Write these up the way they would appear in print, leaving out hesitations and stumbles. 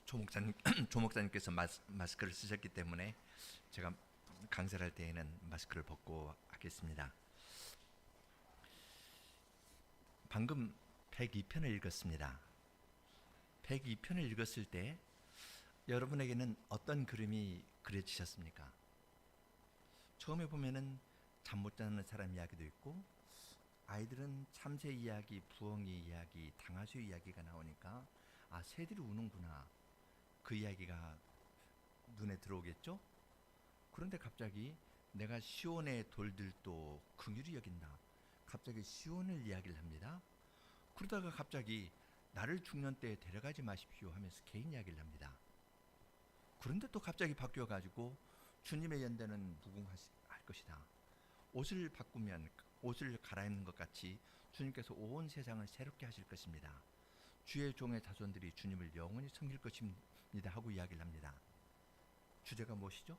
조 목사님, 조 목사님께서 마스크를 쓰셨기 때문에 제가 강사를 할 때에는 마스크를 벗고 하겠습니다. 방금 102편을 읽었습니다. 102편을 읽었을 때 여러분에게는 어떤 그림이 그려지셨습니까? 처음에 보면은 잠 못 자는 사람 이야기도 있고, 아이들은 참새 이야기, 부엉이 이야기, 당하수 이야기가 나오니까 새들이 우는구나, 그 이야기가 눈에 들어오겠죠? 그런데 갑자기 내가 시온의 돌들도 긍휼히 여긴다, 갑자기 시온을 이야기를 합니다. 그러다가 갑자기 나를 중년 때에 데려가지 마십시오 하면서 개인 이야기를 합니다. 그런데 또 갑자기 바뀌어가지고 주님의 연대는 무궁할 것이다, 옷을 바꾸면 옷을 갈아입는 것 같이 주님께서 온 세상을 새롭게 하실 것입니다. 주의 종의 자손들이 주님을 영원히 섬길 것입니다 하고 이야기를 합니다. 주제가 무엇이죠?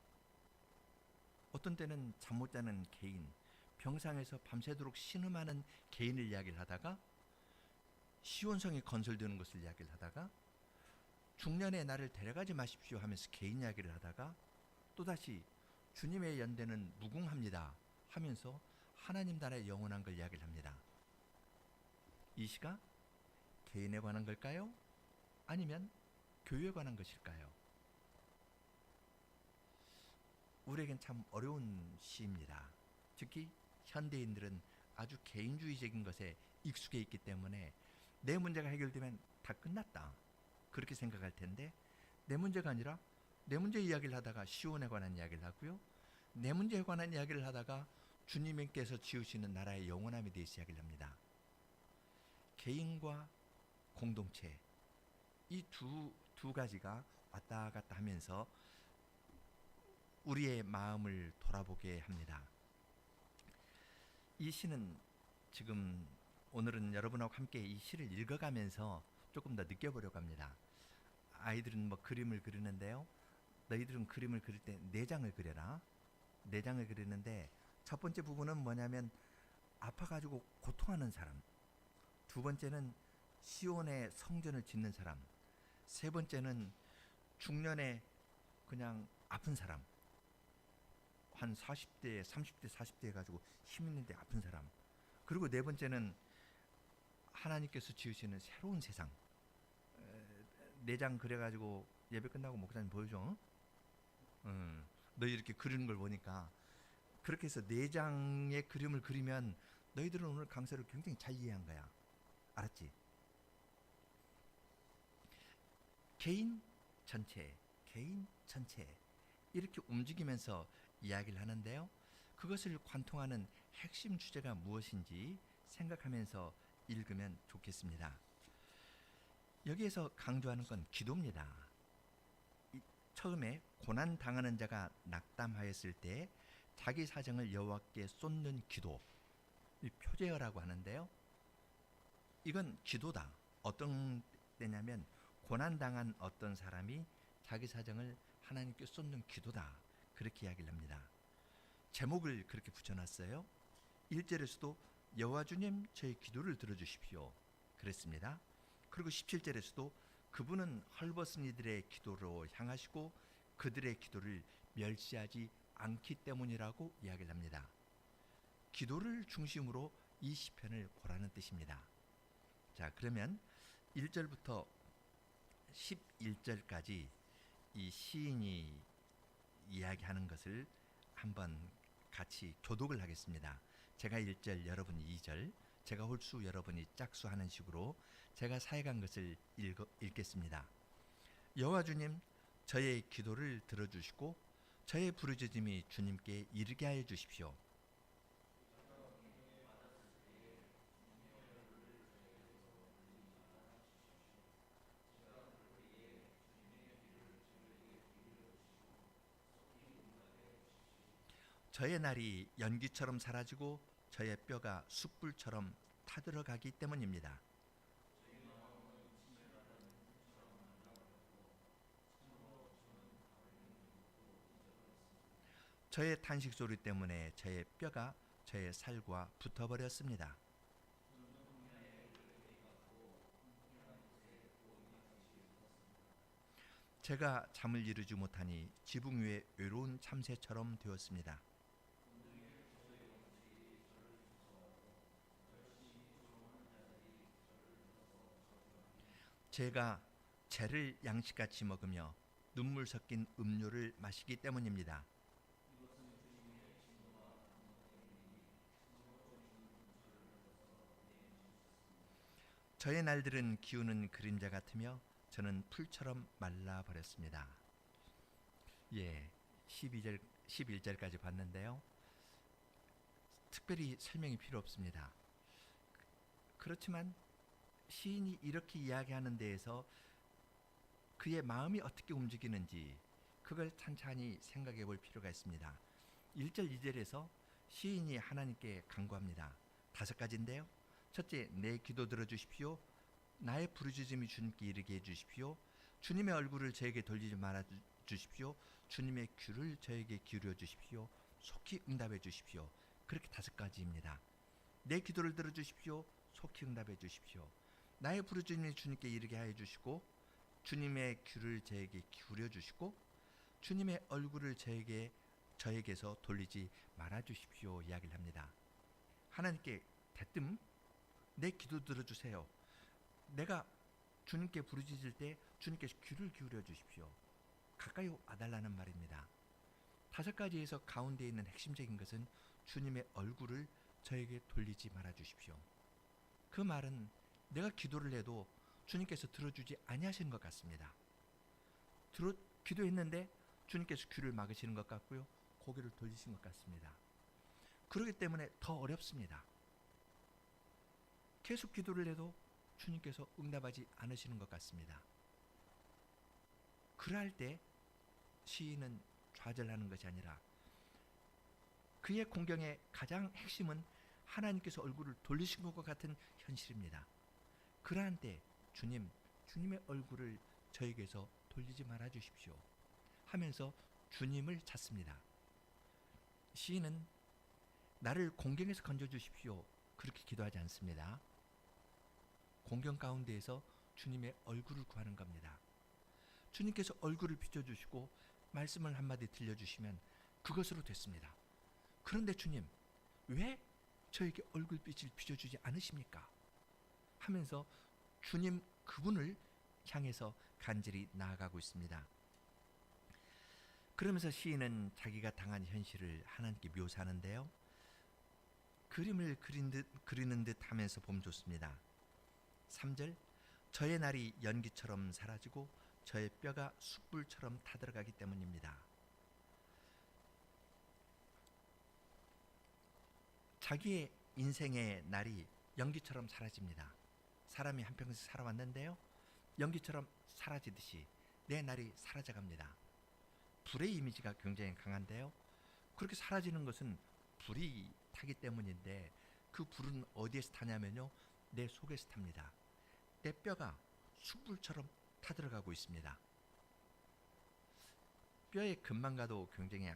어떤 때는 잠 못 자는 개인, 병상에서 밤새도록 신음하는 개인을 이야기를 하다가, 시온성이 건설되는 것을 이야기를 하다가, 중년에 나를 데려가지 마십시오 하면서 개인 이야기를 하다가, 또다시 주님의 연대는 무궁합니다 하면서 하나님 나라의 영원한 걸 이야기를 합니다. 이 시가 개인에 관한 걸까요? 아니면 교회에 관한 것일까요? 우리에겐 참 어려운 시입니다. 특히 현대인들은 아주 개인주의적인 것에 익숙해 있기 때문에 내 문제가 해결되면 다 끝났다, 그렇게 생각할 텐데, 내 문제가 아니라 내 문제 이야기를 하다가 시온에 관한 이야기를 하고요, 내 문제에 관한 이야기를 하다가 주님께서 지으시는 나라의 영원함에 대해서 이야기를 합니다. 개인과 공동체, 이 두 가지가 왔다 갔다 하면서 우리의 마음을 돌아보게 합니다. 이 시는 지금 오늘은 여러분하고 함께 이 시를 읽어가면서 조금 더 느껴보려고 합니다. 아이들은 뭐 그림을 그리는데요, 너희들은 그림을 그릴 때 4장을 그려라. 4장을 그리는데, 첫 번째 부분은 뭐냐면 아파가지고 고통하는 사람, 두 번째는 시온의 성전을 짓는 사람, 세 번째는 중년에 그냥 아픈 사람, 한 40대, 30대, 40대 해가지고 힘 있는데 아픈 사람, 그리고 네 번째는 하나님께서 지으시는 새로운 세상. 4장 그려가지고 예배 끝나고 목사님 보여줘. 너희 이렇게 그리는 걸 보니까, 그렇게 해서 4장의 그림을 그리면 너희들은 오늘 강사를 굉장히 잘 이해한 거야. 알았지? 개인, 전체, 개인, 전체, 이렇게 움직이면서 이야기를 하는데요, 그것을 관통하는 핵심 주제가 무엇인지 생각하면서 읽으면 좋겠습니다. 여기에서 강조하는 건 기도입니다. 처음에 고난 당하는 자가 낙담하였을 때 자기 사정을 여호와께 쏟는 기도, 이 표제어라고 하는데요, 이건 기도다. 어떤 때냐면 고난 당한 어떤 사람이 자기 사정을 하나님께 쏟는 기도다, 그렇게 이야기를 합니다. 제목을 그렇게 붙여놨어요. 1절에서도 여호와 주님 저의 기도를 들어주십시오 그랬습니다. 그리고 17절에서도 그분은 헐벗은 이들의 기도로 향하시고 그들의 기도를 멸시하지 않기 때문이라고 이야기를 합니다. 기도를 중심으로 이 시편을 고라는 뜻입니다. 자, 그러면 1절부터 11절까지 이 시인이 이야기하는 것을 한번 같이 교독을 하겠습니다. 제가 1절, 여러분이 2절, 제가 홀수, 여러분이 짝수 하는 식으로 제가 사역한 것을 읽겠습니다. 여호와 주님, 저의 기도를 들어주시고 저의 부르짖음이 주님께 이르게 하여 주십시오. 저의 날이 연기처럼 사라지고 저의 뼈가 숯불처럼 타들어가기 때문입니다. 저의 탄식 소리 때문에 저의 뼈가 저의 살과 붙어버렸습니다. 제가 잠을 이루지 못하니 지붕 위에 외로운 참새처럼 되었습니다. 제가 재를 양식같이 먹으며 눈물 섞인 음료를 마시기 때문입니다. 저의 날들은 기우는 그림자 같으며 저는 풀처럼 말라버렸습니다. 예, 11절까지 봤는데요. 특별히 설명이 필요 없습니다. 그렇지만 시인이 이렇게 이야기하는 데에서 그의 마음이 어떻게 움직이는지 그걸 찬찬히 생각해 볼 필요가 있습니다. 1절, 2절에서 시인이 하나님께 간구합니다. 5가지인데요. 첫째, 내 기도 들어주십시오. 나의 부르짖음이 주님께 이르게 해주십시오. 주님의 얼굴을 저에게 돌리지 말아 주십시오. 주님의 귀를 저에게 기울여 주십시오. 속히 응답해 주십시오. 그렇게 5가지입니다. 내 기도를 들어주십시오. 속히 응답해 주십시오. 나의 부르짖음이 주님께 이르게 하여 주시고 주님의 귀를 저에게 기울여 주시고 주님의 얼굴을 저에게서 돌리지 말아 주십시오. 이야기를 합니다. 하나님께 대뜸 내 기도 들어주세요. 내가 주님께 부르짖을 때 주님께서 귀를 기울여 주십시오. 가까이 와달라는 말입니다. 5가지에서 가운데 있는 핵심적인 것은 주님의 얼굴을 저에게 돌리지 말아 주십시오. 그 말은 내가 기도를 해도 주님께서 들어주지 아니하시는 것 같습니다. 기도했는데 주님께서 귀를 막으시는 것 같고요. 고개를 돌리신 것 같습니다. 그렇기 때문에 더 어렵습니다. 계속 기도를 해도 주님께서 응답하지 않으시는 것 같습니다. 그럴 때 시인은 좌절하는 것이 아니라 그의 공경의 가장 핵심은 하나님께서 얼굴을 돌리신 것과 같은 현실입니다. 그러한 때 주님의 얼굴을 저에게서 돌리지 말아 주십시오 하면서 주님을 찾습니다. 시인은 나를 공경에서 건져주십시오 그렇게 기도하지 않습니다. 공경 가운데에서 주님의 얼굴을 구하는 겁니다. 주님께서 얼굴을 비춰주시고 말씀을 한마디 들려주시면 그것으로 됐습니다. 그런데 주님, 왜 저에게 얼굴빛을 비춰주지 않으십니까? 하면서 주님 그분을 향해서 간절히 나아가고 있습니다. 그러면서 시인은 자기가 당한 현실을 하나님께 묘사하는데요. 그림을 그리는 듯 하면서 보면 좋습니다. 3절, 저의 날이 연기처럼 사라지고 저의 뼈가 숯불처럼 타들어가기 때문입니다. 자기의 인생의 날이 연기처럼 사라집니다. 사람이 한평생 살아왔는데요. 연기처럼 사라지듯이 내 날이 사라져갑니다. 불의 이미지가 굉장히 강한데요. 그렇게 사라지는 것은 불이 타기 때문인데 그 불은 어디에서 타냐면요. 내 속에서 탑니다. 내 뼈가 숯불처럼 타들어가고 있습니다. 뼈에 금방 가도 굉장히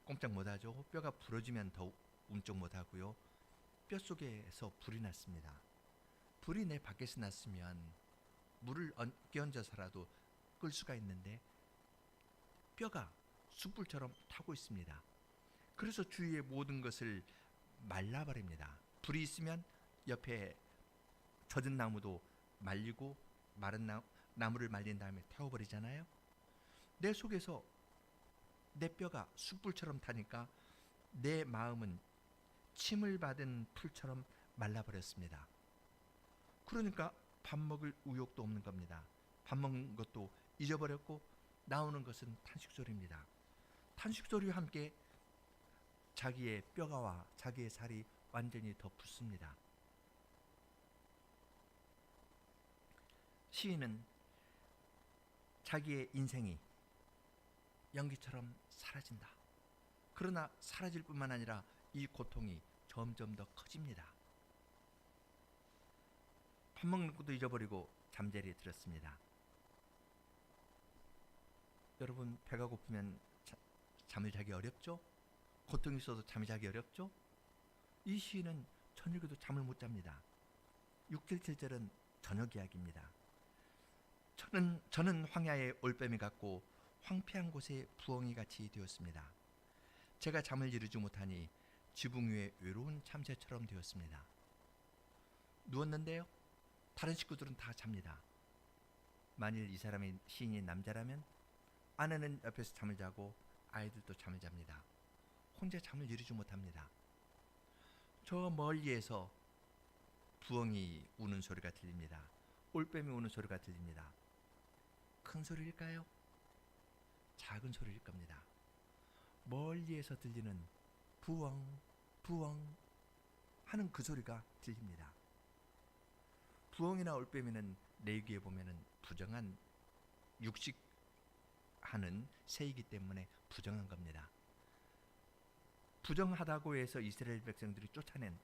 꼼짝 못하죠. 뼈가 부러지면 더 움쩍 못하고요. 뼛속에서 불이 났습니다. 불이 내 밖에서 났으면 물을 끼얹어서라도 끌 수가 있는데 뼈가 숯불처럼 타고 있습니다. 그래서 주위의 모든 것을 말라버립니다. 불이 있으면 옆에 젖은 나무도 말리고 마른 나무를 말린 다음에 태워버리잖아요. 내 속에서 내 뼈가 숯불처럼 타니까 내 마음은 침을 받은 풀처럼 말라버렸습니다. 그러니까 밥 먹을 의욕도 없는 겁니다. 밥 먹는 것도 잊어버렸고 나오는 것은 탄식소리입니다. 탄식소리와 함께 자기의 뼈가와 자기의 살이 완전히 더 붓습니다. 시인은 자기의 인생이 연기처럼 사라진다. 그러나 사라질 뿐만 아니라 이 고통이 점점 더 커집니다. 밥 먹는 것도 잊어버리고 잠자리에 들었습니다. 여러분 배가 고프면 잠을 자기 어렵죠? 고통이 있어도 잠이 자기 어렵죠? 이 시인은 저녁에도 잠을 못 잡니다. 6절 7절은 저녁 이야기입니다. 저는 황야의 올빼미 같고 황폐한 곳에 부엉이 같이 되었습니다. 제가 잠을 이루지 못하니 지붕 위에 외로운 참새처럼 되었습니다. 누웠는데요. 다른 식구들은 다 잡니다. 만일 이 사람이 시인이 남자라면 아내는 옆에서 잠을 자고 아이들도 잠을 잡니다. 혼자 잠을 이루지 못합니다. 저 멀리에서 부엉이 우는 소리가 들립니다. 올빼미 우는 소리가 들립니다. 큰 소리일까요? 작은 소리일 겁니다. 멀리에서 들리는 부엉 부엉 하는 그 소리가 들립니다. 부엉이나 올빼미는 레위기에 보면은 부정한 육식하는 새이기 때문에 부정한 겁니다. 부정하다고 해서 이스라엘 백성들이 쫓아낸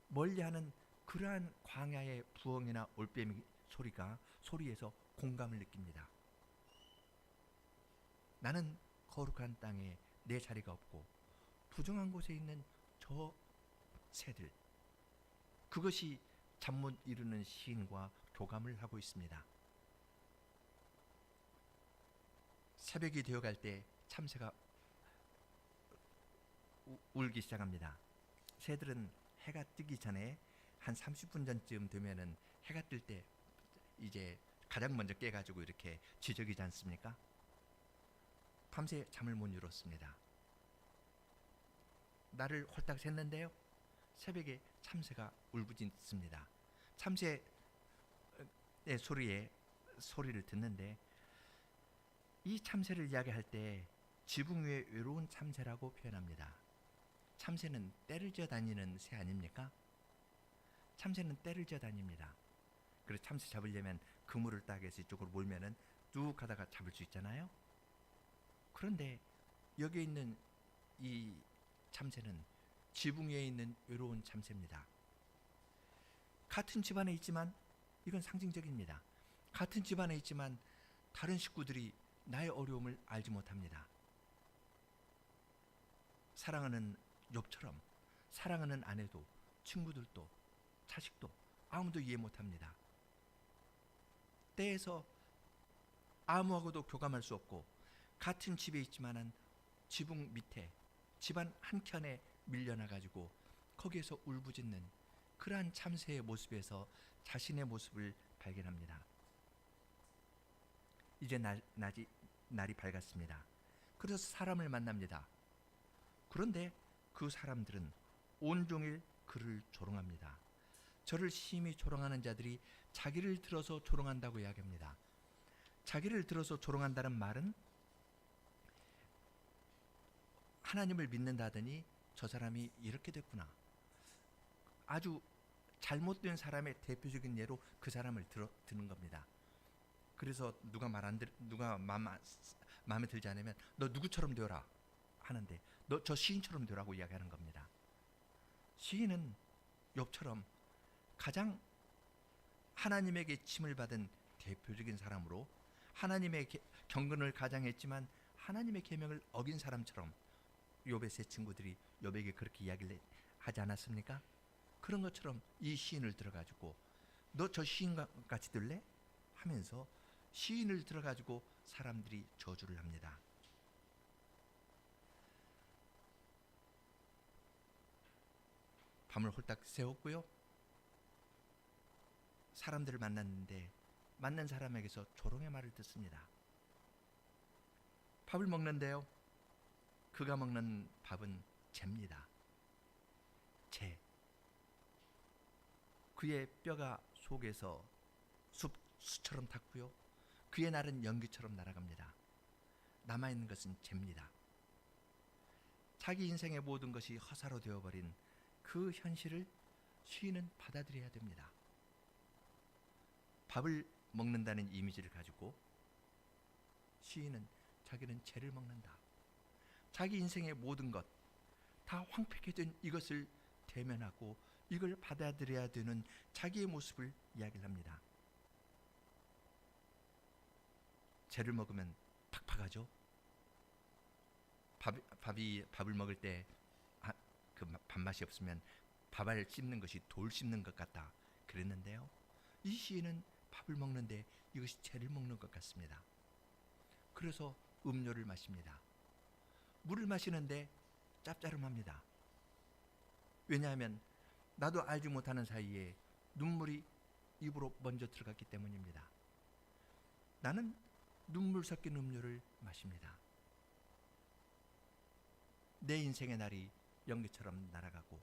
멀리하는 그러한 광야의 부엉이나 올빼미 소리에서 공감을 느낍니다. 나는 거룩한 땅에 내 자리가 없고 부정한 곳에 있는 저 새들, 그것이 잠 못 이루는 시인과 교감을 하고 있습니다. 새벽이 되어갈 때 참새가 울기 시작합니다. 새들은 해가 뜨기 전에 한 30분 전쯤 되면은 해가 뜰 때 이제 가장 먼저 깨가지고 이렇게 지저귀지 않습니까? 밤새 잠을 못 이뤘습니다. 나를 홀딱 샜는데요. 새벽에 참새가 울부짖습니다. 참새의 소리를 듣는데 이 참새를 이야기할 때 지붕 위에 외로운 참새라고 표현합니다. 참새는 떼를 지어 다니는 새 아닙니까? 참새는 떼를 지어 다닙니다. 그래서 참새 잡으려면 그물을 딱 해서 이쪽으로 몰면은 뚝 하다가 잡을 수 있잖아요. 그런데 여기에 있는 이 참새는 지붕 위에 있는 외로운 참새입니다. 같은 집안에 있지만 이건 상징적입니다. 같은 집안에 있지만 다른 식구들이 나의 어려움을 알지 못합니다. 사랑하는 욥처럼 사랑하는 아내도 친구들도 자식도 아무도 이해 못합니다. 때에서 아무하고도 교감할 수 없고 같은 집에 있지만은 지붕 밑에 집안 한켠에 밀려나가지고 거기에서 울부짖는 그러한 참새의 모습에서 자신의 모습을 발견합니다. 이제 날이 밝았습니다. 그래서 사람을 만납니다. 그런데 그 사람들은 온종일 그를 조롱합니다. 저를 심히 조롱하는 자들이 자기를 들어서 조롱한다고 이야기합니다. 자기를 들어서 조롱한다는 말은 하나님을 믿는다더니 저 사람이 이렇게 됐구나. 아주 잘못된 사람의 대표적인 예로 그 사람을 드는 겁니다. 그래서 누가 마음에 들지 않으면 너 누구처럼 되어라 하는데 너 저 시인처럼 되라고 이야기하는 겁니다. 시인은 욥처럼 가장 하나님에게 침을 받은 대표적인 사람으로 하나님의 경건을 가장했지만 하나님의 계명을 어긴 사람처럼 욥의 세 친구들이 욥에게 그렇게 이야기를 하지 않았습니까? 그런 것처럼 이 시인을 들어가지고 너 저 시인 같이 들래? 하면서 시인을 들어가지고 사람들이 저주를 합니다. 밤을 홀딱 새웠고요. 사람들을 만났는데 만난 사람에게서 조롱의 말을 듣습니다. 밥을 먹는데요. 그가 먹는 밥은 재입니다. 재. 그의 뼈가 속에서 수처럼 탔고요. 그의 날은 연기처럼 날아갑니다. 남아있는 것은 재입니다. 자기 인생의 모든 것이 허사로 되어버린 그 현실을 시인은 받아들여야 됩니다. 밥을 먹는다는 이미지를 가지고 시인은 자기는 재를 먹는다. 자기 인생의 모든 것 다 황폐게 된 이것을 대면하고 이걸 받아들여야 되는 자기의 모습을 이야기를 합니다. 재를 먹으면 팍팍하죠. 밥을 먹을 때 그 밥맛이 없으면 밥알 씹는 것이 돌 씹는 것 같다 그랬는데요. 이 시인은 밥을 먹는데 이것이 죄를 먹는 것 같습니다. 그래서 음료를 마십니다. 물을 마시는데 짭짤합니다. 왜냐하면 나도 알지 못하는 사이에 눈물이 입으로 먼저 들어갔기 때문입니다. 나는 눈물 섞인 음료를 마십니다. 내 인생의 날이 연기처럼 날아가고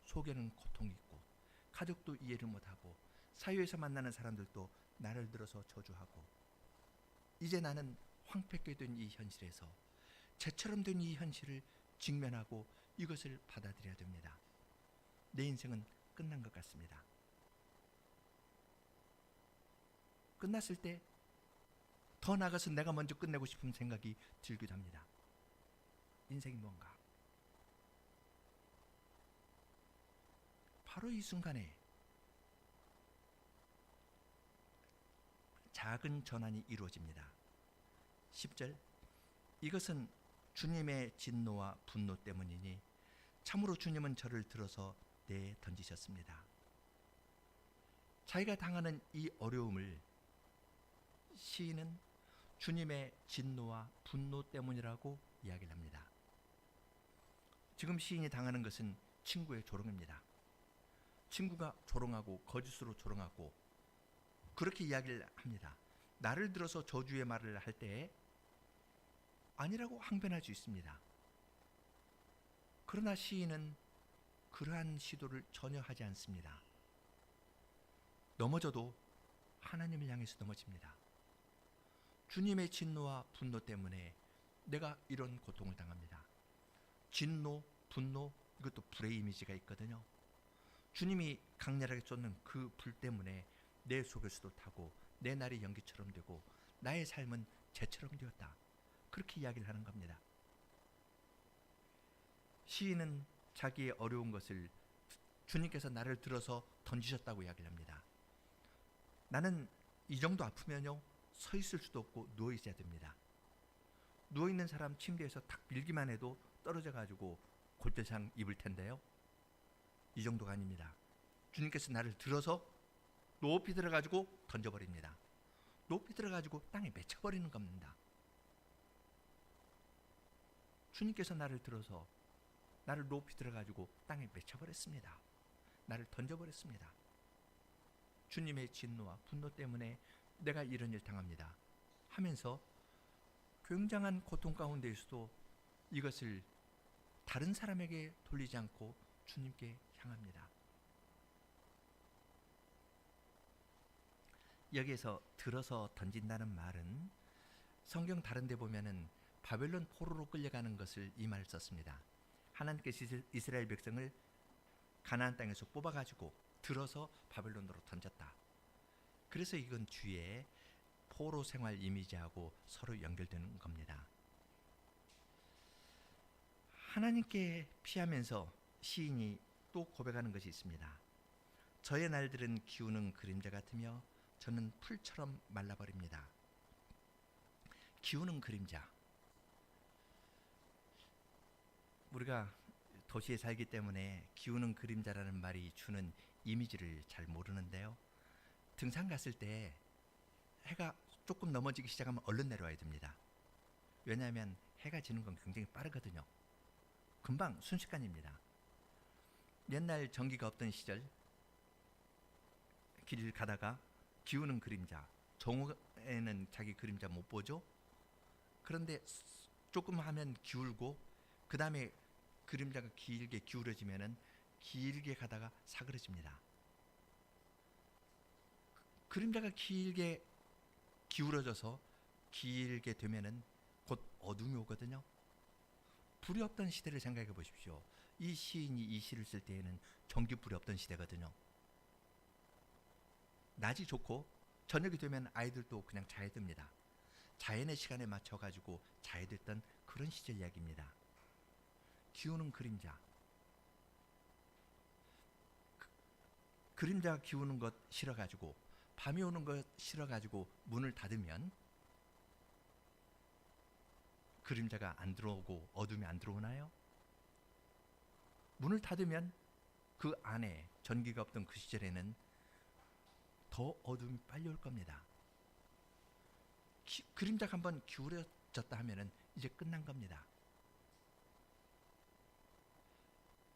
속에는 고통이 있고 가족도 이해를 못하고 사회에서 만나는 사람들도 나를 들어서 저주하고 이제 나는 황폐하게 된 이 현실에서 죄처럼 된 이 현실을 직면하고 이것을 받아들여야 됩니다. 내 인생은 끝난 것 같습니다. 끝났을 때 더 나아가서 내가 먼저 끝내고 싶은 생각이 들기도 합니다. 인생이 뭔가? 바로 이 순간에 작은 전환이 이루어집니다. 10절 이것은 주님의 진노와 분노 때문이니 참으로 주님은 저를 들어서 내던지셨습니다. 자기가 당하는 이 어려움을 시인은 주님의 진노와 분노 때문이라고 이야기를 합니다. 지금 시인이 당하는 것은 친구의 조롱입니다. 친구가 조롱하고 거짓으로 조롱하고 그렇게 이야기를 합니다. 나를 들어서 저주의 말을 할 때 아니라고 항변할 수 있습니다. 그러나 시인은 그러한 시도를 전혀 하지 않습니다. 넘어져도 하나님을 향해서 넘어집니다. 주님의 진노와 분노 때문에 내가 이런 고통을 당합니다. 진노, 분노, 이것도 불의 이미지가 있거든요. 주님이 강렬하게 쏟는 그 불 때문에 내 속에서도 타고 내 날이 연기처럼 되고 나의 삶은 재처럼 되었다. 그렇게 이야기를 하는 겁니다. 시인은 자기의 어려운 것을 주님께서 나를 들어서 던지셨다고 이야기를 합니다. 나는 이 정도 아프면요 서 있을 수도 없고 누워 있어야 됩니다. 누워 있는 사람 침대에서 탁 밀기만 해도 떨어져 가지고 골절상 입을 텐데요. 이 정도가 아닙니다. 주님께서 나를 들어서 높이 들어 가지고 던져버립니다. 높이 들어 가지고 땅에 맺혀버리는 겁니다. 주님께서 나를 들어서 나를 높이 들어 가지고 땅에 맺혀버렸습니다. 나를 던져버렸습니다. 주님의 진노와 분노 때문에 내가 이런 일 당합니다 하면서 굉장한 고통 가운데에서도 이것을 다른 사람에게 돌리지 않고 주님께 향합니다. 여기에서 들어서 던진다는 말은 성경 다른 데 보면은 바벨론 포로로 끌려가는 것을 이 말을 썼습니다. 하나님께서 이스라엘 백성을 가나안 땅에서 뽑아가지고 들어서 바벨론으로 던졌다. 그래서 이건 뒤에 포로 생활 이미지하고 서로 연결되는 겁니다. 하나님께 피하면서 시인이 또 고백하는 것이 있습니다. 저의 날들은 기우는 그림자 같으며 저는 풀처럼 말라버립니다. 기우는 그림자. 우리가 도시에 살기 때문에 기우는 그림자라는 말이 주는 이미지를 잘 모르는데요. 등산 갔을 때 해가 조금 넘어지기 시작하면 얼른 내려와야 됩니다. 왜냐하면 해가 지는 건 굉장히 빠르거든요. 금방 순식간입니다. 옛날 전기가 없던 시절 길 가다가 기우는 그림자, 정오에는 자기 그림자 못 보죠. 그런데 조금 하면 기울고 그 다음에 그림자가 길게 기울어지면은 길게 가다가 사그러집니다. 그림자가 길게 기울어져서 길게 되면은 곧 어둠이 오거든요. 불이 없던 시대를 생각해 보십시오. 이 시인이 이 시를 쓸 때에는 전기불이 없던 시대거든요. 낮이 좋고 저녁이 되면 아이들도 그냥 자야 됩니다. 자연의 시간에 맞춰 가지고 자야 됐던 그런 시절 이야기입니다. 기우는 그림자. 그림자가 기우는 것 싫어 가지고 밤이 오는 것 싫어 가지고 문을 닫으면 그림자가 안 들어오고 어둠이 안 들어오나요? 문을 닫으면 그 안에 전기가 없던 그 시절에는 더 어둠이 빨리 올 겁니다. 그림자가 한번 기울어졌다 하면은 이제 끝난 겁니다.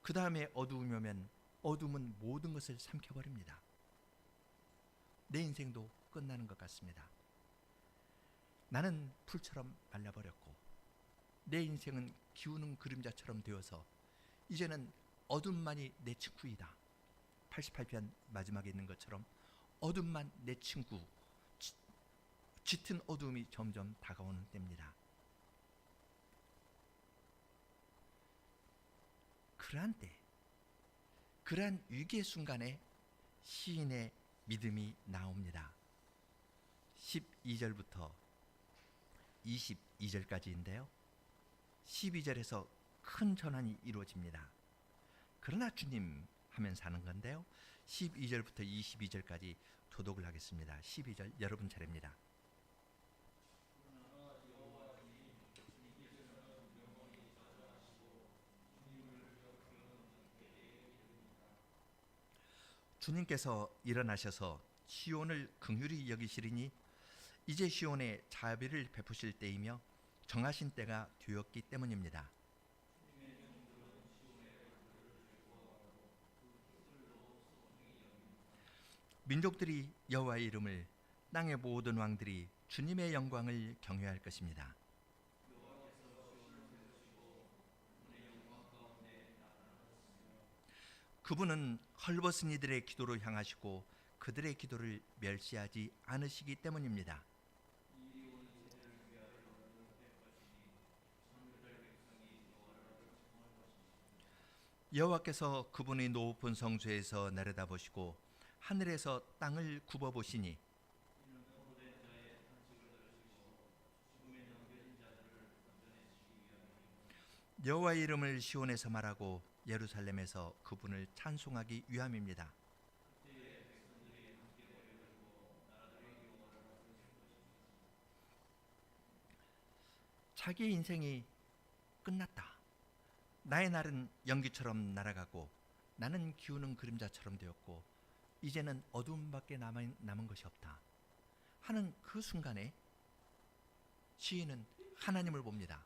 그 다음에 어두움이 오면 어둠은 모든 것을 삼켜버립니다. 내 인생도 끝나는 것 같습니다. 나는 풀처럼 말라버렸고 내 인생은 기우는 그림자처럼 되어서 이제는 어둠만이 내 친구이다. 88편 마지막에 있는 것처럼 어둠만 내 친구, 짙은 어둠이 점점 다가오는 때입니다. 그러한 때, 그러한 위기의 순간에 시인의 믿음이 나옵니다. 12절부터 22절까지인데요. 12절에서 큰 전환이 이루어집니다. 그러나 주님 하면서 하는 건데요. 12절부터 22절까지 도독을 하겠습니다. 12절 여러분 차례입니다. 주님께서 일어나셔서 시온을 긍휼히 여기시리니 이제 시온에 자비를 베푸실 때이며 정하신 때가 되었기 때문입니다. 민족들이 여호와의 이름을, 땅의 모든 왕들이 주님의 영광을 경외할 것입니다. 그분은 헐벗은 이들의 기도로 향하시고 그들의 기도를 멸시하지 않으시기 때문입니다. 여호와께서 그분의 높은 성소에서 내려다보시고 하늘에서 땅을 굽어보시니 여호와의 이름을 시온에서 말하고 예루살렘에서 그분을 찬송하기 위함입니다. 자기의 인생이 끝났다. 나의 날은 연기처럼 날아가고 나는 기우는 그림자처럼 되었고 이제는 어두움밖에 남은 것이 없다 하는 그 순간에 시인은 하나님을 봅니다.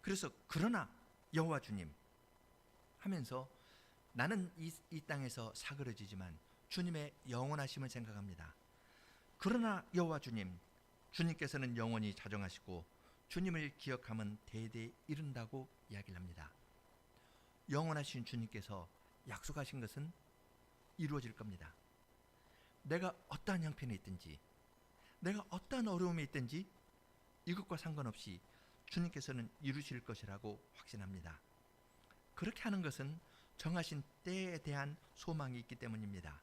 그래서 그러나 여호와 주님 하면서 나는 이 땅에서 사그러지지만 주님의 영원하심을 생각합니다. 그러나 여호와 주님, 주님께서는 영원히 자정하시고 주님을 기억하면 대대에 이른다고 이야기를 합니다. 영원하신 주님께서 약속하신 것은 이루어질 겁니다. 내가 어떠한 형편에 있든지 내가 어떠한 어려움에 있든지 이것과 상관없이 주님께서는 이루실 것이라고 확신합니다. 그렇게 하는 것은 정하신 때에 대한 소망이 있기 때문입니다.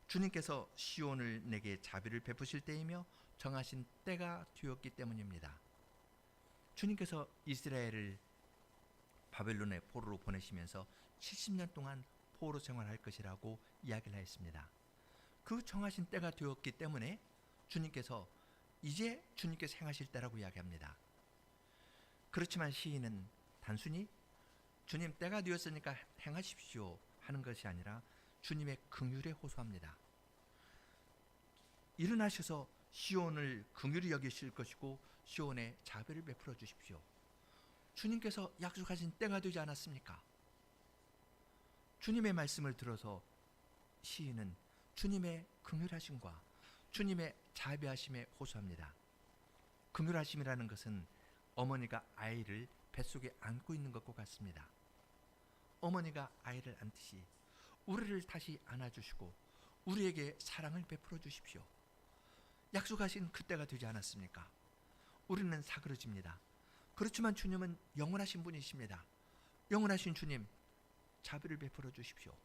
주님께서 시온을 내게 자비를 베푸실 때이며 정하신 때가 되었기 때문입니다. 주님께서 이스라엘을 바벨론의 포로로 보내시면서 70년 동안 포로 생활할 것이라고 이야기를 했습니다. 그 정하신 때가 되었기 때문에 주님께서 이제 주님께서 행하실 때라고 이야기합니다. 그렇지만 시인은 단순히 주님 때가 되었으니까 행하십시오 하는 것이 아니라 주님의 긍휼에 호소합니다. 일어나셔서 시온을 긍휼히 여기실 것이고 시온에 자비를 베풀어 주십시오. 주님께서 약속하신 때가 되지 않았습니까? 주님의 말씀을 들어서 시인은 주님의 긍휼하심과 주님의 자비하심에 호소합니다. 긍휼하심이라는 것은 어머니가 아이를 뱃속에 안고 있는 것과 같습니다. 어머니가 아이를 안듯이 우리를 다시 안아주시고 우리에게 사랑을 베풀어 주십시오. 약속하신 그때가 되지 않았습니까? 우리는 사그러집니다. 그렇지만 주님은 영원하신 분이십니다. 영원하신 주님, 자비를 베풀어 주십시오.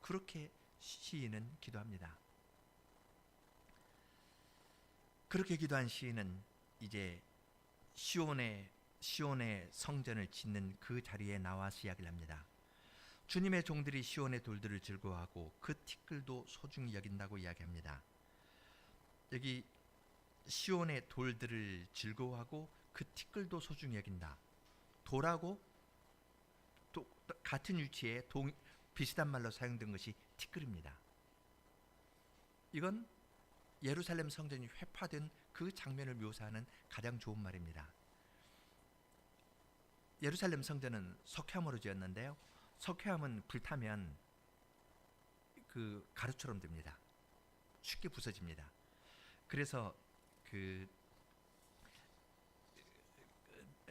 그렇게 시인은 기도합니다. 그렇게 기도한 시인은 이제 시온의 성전을 짓는 그 자리에 나와서 이야기를 합니다. 주님의 종들이 시온의 돌들을 즐거워하고 그 티끌도 소중히 여긴다고 이야기합니다. 여기 시온의 돌들을 즐거워하고 그 티끌도 소중히 여긴다. 돌하고 또 같은 위치에 비슷한 말로 사용된 것이 티끌입니다. 이건 예루살렘 성전이 회파된 그 장면을 묘사하는 가장 좋은 말입니다. 예루살렘 성전은 석회암으로 지었는데요. 석회암은 불타면 그 가루처럼 됩니다. 쉽게 부서집니다. 그래서 그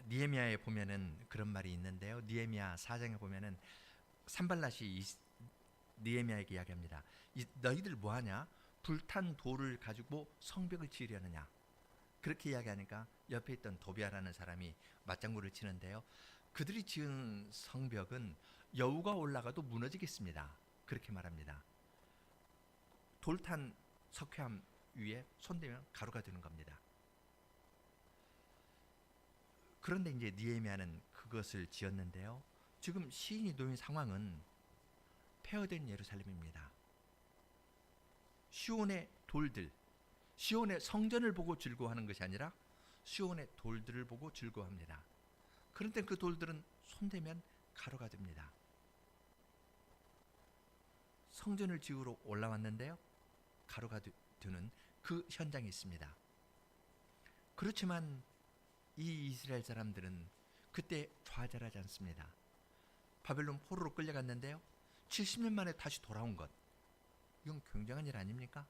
느헤미야에 보면은 그런 말이 있는데요. 느헤미야 4장에 보면은 산발랏이 느헤미야에게 이야기합니다. 너희들 뭐하냐? 불탄 돌을 가지고 성벽을 지으려느냐? 그렇게 이야기하니까 옆에 있던 도비아라는 사람이 맞장구를 치는데요. 그들이 지은 성벽은 여우가 올라가도 무너지겠습니다. 그렇게 말합니다. 돌탄 석회암 위에 손대면 가루가 되는 겁니다. 그런데 이제 느헤미야는 그것을 지었는데요. 지금 시인이 놓인 상황은 폐허된 예루살렘입니다. 시온의 돌들, 시온의 성전을 보고 즐거워하는 것이 아니라 시온의 돌들을 보고 즐거워합니다. 그런데 그 돌들은 손대면 가루가 됩니다. 성전을 지으러 올라왔는데요. 가루가 되는 그 현장이 있습니다. 그렇지만 이 이스라엘 사람들은 그때 좌절하지 않습니다. 바벨론 포로로 끌려갔는데요. 70년 만에 다시 돌아온 것. 이건 굉장한 일 아닙니까?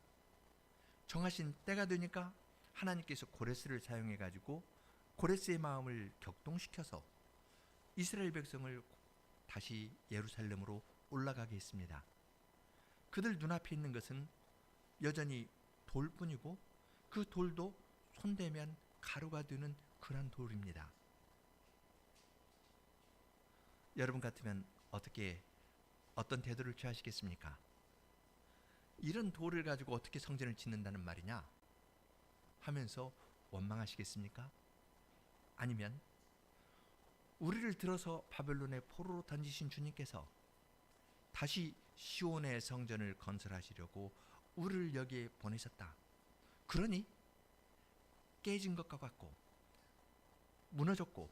정하신 때가 되니까 하나님께서 고레스를 사용해 가지고 고레스의 마음을 격동시켜서 이스라엘 백성을 다시 예루살렘으로 올라가게 했습니다. 그들 눈앞에 있는 것은 여전히 돌뿐이고 그 돌도 손대면 가루가 되는 그런 돌입니다. 여러분 같으면 어떤 태도를 취하시겠습니까? 이런 돌을 가지고 어떻게 성전을 짓는다는 말이냐 하면서 원망하시겠습니까? 아니면 우리를 들어서 바벨론의 포로로 던지신 주님께서 다시 시온의 성전을 건설하시려고 우리를 여기에 보내셨다. 그러니 깨진 것과 같고 무너졌고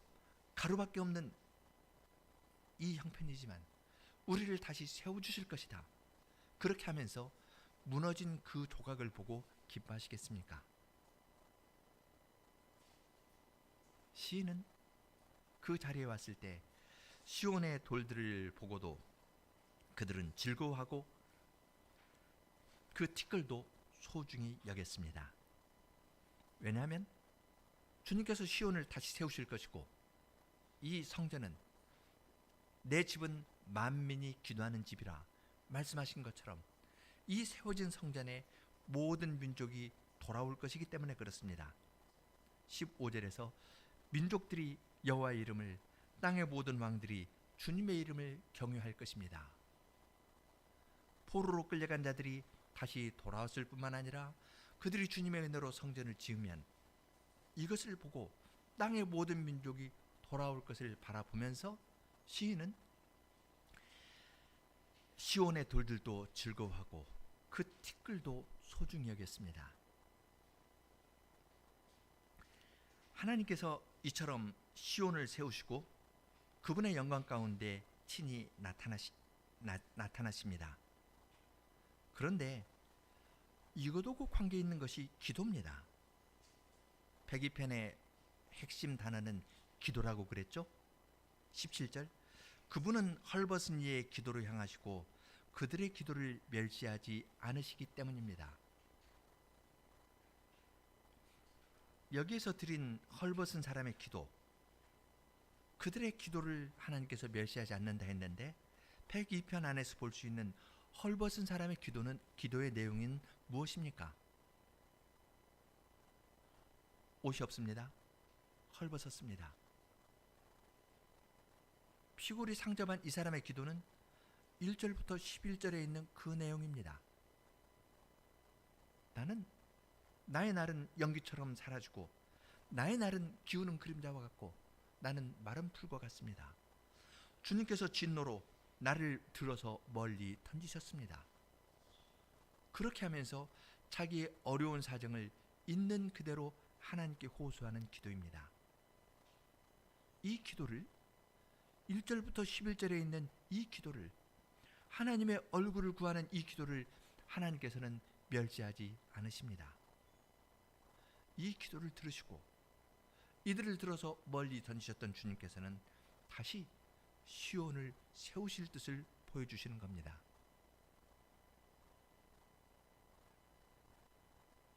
가루밖에 없는 이 형편이지만 우리를 다시 세워주실 것이다. 그렇게 하면서 무너진 그 조각을 보고 기뻐하시겠습니까? 시인은 그 자리에 왔을 때 시온의 돌들을 보고도 그들은 즐거워하고 그 티끌도 소중히 여겼습니다. 왜냐하면 주님께서 시온을 다시 세우실 것이고 이 성전은 내 집은 만민이 기도하는 집이라 말씀하신 것처럼 이 세워진 성전에 모든 민족이 돌아올 것이기 때문에 그렇습니다. 15절에서 민족들이 여호와의 이름을, 땅의 모든 왕들이 주님의 이름을 경유할 것입니다. 포로로 끌려간 자들이 다시 돌아왔을 뿐만 아니라 그들이 주님의 은혜로 성전을 지으면 이것을 보고 땅의 모든 민족이 돌아올 것을 바라보면서 시인은 시온의 돌들도 즐거워하고 그 티끌도 소중히 여겼습니다. 하나님께서 이처럼 시온을 세우시고 그분의 영광 가운데 친히 나타나십니다. 그런데 이것도 그 관계 있는 것이 기도입니다. 102편의 핵심 단어는 기도라고 그랬죠? 17절 그분은 헐벗은 이의 기도를 향하시고 그들의 기도를 멸시하지 않으시기 때문입니다. 여기에서 드린 헐벗은 사람의 기도, 그들의 기도를 하나님께서 멸시하지 않는다 했는데 102편 안에서 볼 수 있는 헐벗은 사람의 기도의 내용인 무엇입니까? 옷이 없습니다. 헐벗었습니다. 피골이 상접한 이 사람의 기도는 1절부터 11절에 있는 그 내용입니다. 나는 나의 날은 연기처럼 사라지고 나의 날은 기우는 그림자와 같고 나는 마른 풀과 같습니다. 주님께서 진노로 나를 들어서 멀리 던지셨습니다. 그렇게 하면서 자기의 어려운 사정을 있는 그대로 하나님께 호소하는 기도입니다. 이 기도를 1절부터 11절에 있는 이 기도를 하나님의 얼굴을 구하는 이 기도를 하나님께서는 멸시하지 않으십니다. 이 기도를 들으시고 이들을 들어서 멀리 던지셨던 주님께서는 다시 시온을 세우실 뜻을 보여주시는 겁니다.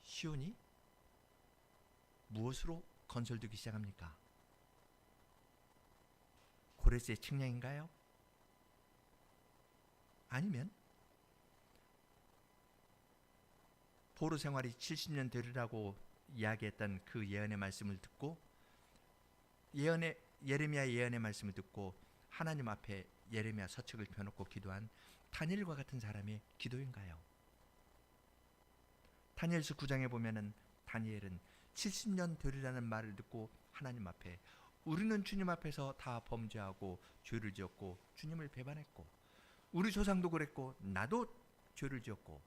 시온이 무엇으로 건설되기 시작합니까? 고레스의 측량인가요? 아니면 포로 생활이 70년 되리라고 이야기했던 그 예언의 말씀을 듣고 예레미야 예언의 말씀을 듣고 하나님 앞에 예레미야 서책을 펴놓고 기도한 다니엘과 같은 사람의 기도인가요? 다니엘서 9장에 보면은 다니엘은 70년 되리라는 말을 듣고 하나님 앞에 우리는 주님 앞에서 다 범죄하고 죄를 지었고 주님을 배반했고 우리 조상도 그랬고 나도 죄를 지었고